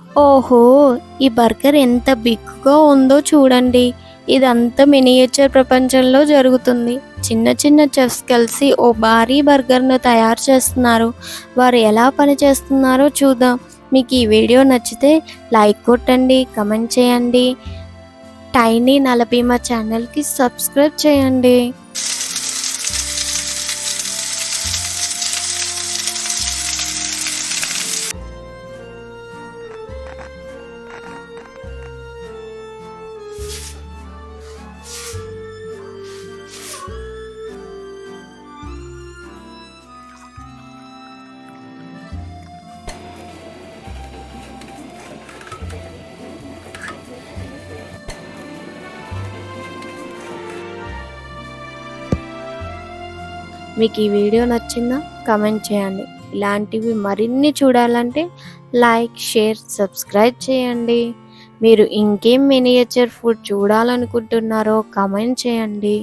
ఓహో! ఈ బర్గర్ ఎంత బిగ్‌గా ఉందో చూడండి. ఇదంతా మినియేచర్ ప్రపంచంలో జరుగుతుంది. చిన్న చిన్న చెఫ్స్ కలిసి ఓ భారీ బర్గర్‌ను తయారు చేస్తున్నారు. వారు ఎలా పని చేస్తున్నారో చూద్దాం. మీకు ఈ వీడియో నచ్చితే లైక్ కొట్టండి, కామెంట్ చేయండి. టైనీ నలభీమ ఛానల్‌కి సబ్స్క్రైబ్ చేయండి. మీకు ఈ వీడియో నచ్చిందా? కామెంట్ చేయండి. ఇలాంటివి మరిన్ని చూడాలంటే లైక్, షేర్, సబ్స్క్రైబ్ చేయండి. మీరు ఇంకేం మినియేచర్ ఫుడ్ చూడాలనుకుంటున్నారో కామెంట్ చేయండి.